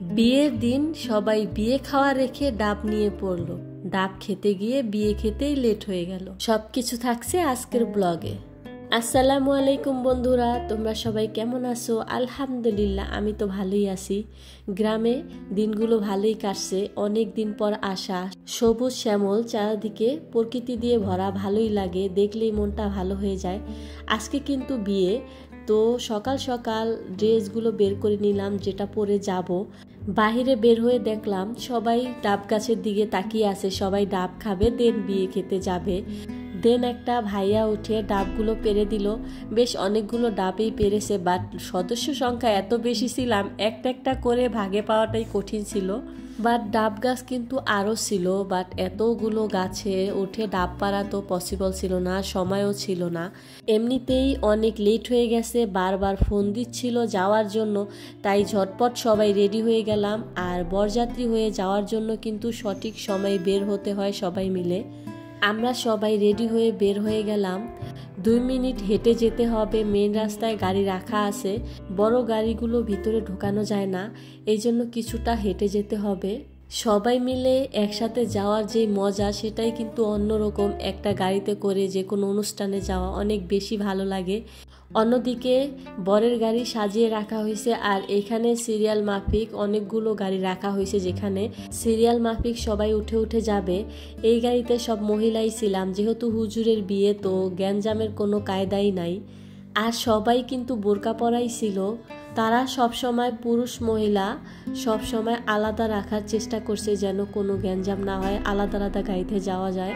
বিয়ের দিন সবাই বিয়ে খাওয়া রেখে ডাব নিয়ে পড়লো। ডাব খেতে গিয়ে বিয়ে খেতেই লেট হয়ে গেল। সবকিছু থাকছে আজকের ব্লগে। আসসালামু আলাইকুম বন্ধুরা, তোমরা সবাই কেমন আছো? আলহামদুলিল্লাহ, আমি তো ভালোই আছি। গ্রামে দিনগুলো ভালোই কাটছে। অনেক দিন পর আসা, সবুজ শ্যামল চারিদিকে, প্রকৃতি দিয়ে ভরা, ভালোই লাগে, দেখলেই মনটা ভালো হয়ে যায়। আজকে কিন্তু বিয়ে, তো সকাল সকাল ড্রেসগুলো বের করে নিলাম যেটা পরে যাব। বাহিরে বের হয়ে দেখলাম সবাই ডাব গাছের দিকে তাকিয়ে আছে, সবাই ডাব খাবে, দেন বিয়ে খেতে যাবে। দেন একটা ভাইয়া উঠে ডাবগুলো পেরে দিল। বেশ অনেকগুলো ডাবই পেরেছে, বাট সদস্য সংখ্যা এত বেশি ছিলাম, একটা একটা করে ভাগে পাওয়াটাই কঠিন ছিল। বাট ডাব গাছ কিন্তু আরও ছিল, বাট এতগুলো গাছে উঠে ডাব পাড়া তো পসিবল ছিল না, সময়ও ছিল না। এমনিতেই অনেক লেট হয়ে গেছে, বারবার ফোন দিচ্ছিল যাওয়ার জন্য, তাই ঝটপট সবাই রেডি হয়ে গেলাম। আর বরযাত্রী হয়ে যাওয়ার জন্য কিন্তু সঠিক সময়ে বের হতে হয় সবাই মিলে। আমরা সবাই রেডি হয়ে বের হয়ে গেলাম। 2 মিনিট হেঁটে যেতে হবে, মেন রাস্তায় গাড়ি রাখা আছে, বড় গাড়িগুলো ভিতরে ঢোকানো যায় না, এই জন্য কিছুটা হেঁটে যেতে হবে। সবাই মিলে একসাথে যাওয়ার যে মজা সেটাই কিন্তু অন্যরকম। একটা গাড়িতে করে যে কোনো অনুষ্ঠানে যাওয়া অনেক বেশি ভালো লাগে। অন্যদিকে বরের গাড়ি সাজিয়ে রাখা হয়েছে, আর এখানে সিরিয়াল মাফিক অনেকগুলো গাড়ি রাখা হয়েছে, যেখানে সিরিয়াল মাফিক সবাই উঠে উঠে যাবে। এই গাড়িতে সব মহিলাই ছিলাম, যেহেতু হুজুরের বিয়ে, তো গ্যাঞ্জামের কোনো কায়দাই নাই। আর সবাই কিন্তু বোরকা পরাই ছিল। তারা সব সময় পুরুষ মহিলা সব সময় আলাদা রাখার চেষ্টা করছে, যেন কোনো গ্যাঞ্জাম না হয়, আলাদা আলাদা গাড়িতে যাওয়া যায়।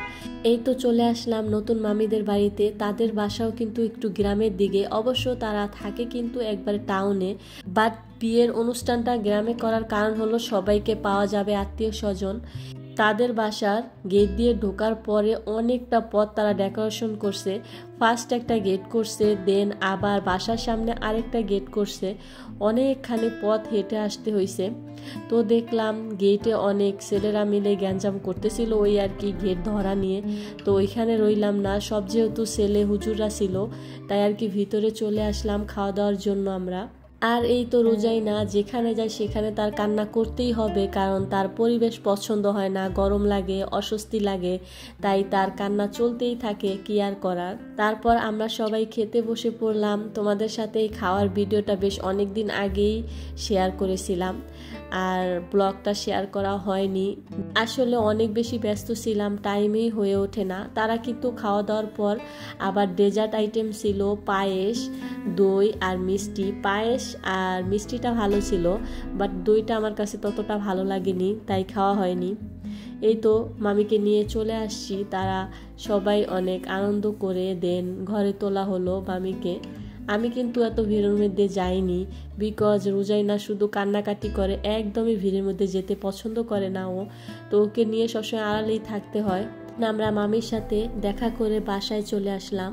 এই তো চলে আসলাম নতুন মামিদের বাড়িতে। তাদের বাসাও কিন্তু একটু গ্রামের দিকে, অবশ্য তারা থাকে কিন্তু একবার টাউনে, বাট বিয়ের অনুষ্ঠানটা গ্রামে করার কারণ হলো সবাইকে পাওয়া যাবে, আত্মীয় স্বজন। তাদের বাসার গেট দিয়ে ঢোকার পরে অনেকটা পথ তারা ডেকোরেশন করছে। ফার্স্ট একটা গেট করছে, দেন আবার বাসার সামনে আরেকটা গেট করছে। অনেকখানি পথ হেঁটে আসতে হয়েছে। তো দেখলাম গেটে অনেক ছেলেরা মিলে গ্যাঞ্জাম করতেছিল, ওই আর কি গেট ধরা নিয়ে। তো ওইখানে রইলাম না, সব যেহেতু ছেলে হুজুররা ছিল, তাই আর কি ভিতরে চলে আসলাম খাওয়া দাওয়ার জন্য আমরা। আর এই তো রোজাই না, যেখানে যায় সেখানে তার কান্না করতেই হবে, কারণ তার পরিবেশ পছন্দ হয় না, গরম লাগে, অস্বস্তি লাগে, তাই তার কান্না চলতেই থাকে, কি আর করার। তারপর আমরা সবাই খেতে বসে পড়লাম। তোমাদের সাথে এই খাওয়ার ভিডিওটা বেশ অনেক দিন আগেই শেয়ার করেছিলাম, আর ব্লগটা শেয়ার করা হয়নি। আসলে অনেক বেশি ব্যস্ত ছিলাম, টাইমেই হয়ে ওঠে না। তারা কিন্তু খাওয়া দাওয়ার পর আবার ডেজার্ট আইটেম ছিল, পায়েস, দই আর মিষ্টি। পায়েস আর মিষ্টিটা ভালো ছিল, বাট দইটা আমার কাছে ততটা ভালো লাগেনি, তাই খাওয়া হয়নি। এই তো মামিকে নিয়ে চলে আসছি, তারা সবাই অনেক আনন্দ করে দেন ঘরে তোলা হলো মামিকে। আমি কিন্তু এত ভিড়ের মধ্যে যাইনি, বিকজ রোজাইনা শুধু কান্নাকাটি করে, একদমই ভিড়ের মধ্যে যেতে পছন্দ করে না ও, তো ওকে নিয়ে সবসময় আড়ালেই থাকতে হয়। আমরা মামির সাথে দেখা করে বাসায় চলে আসলাম।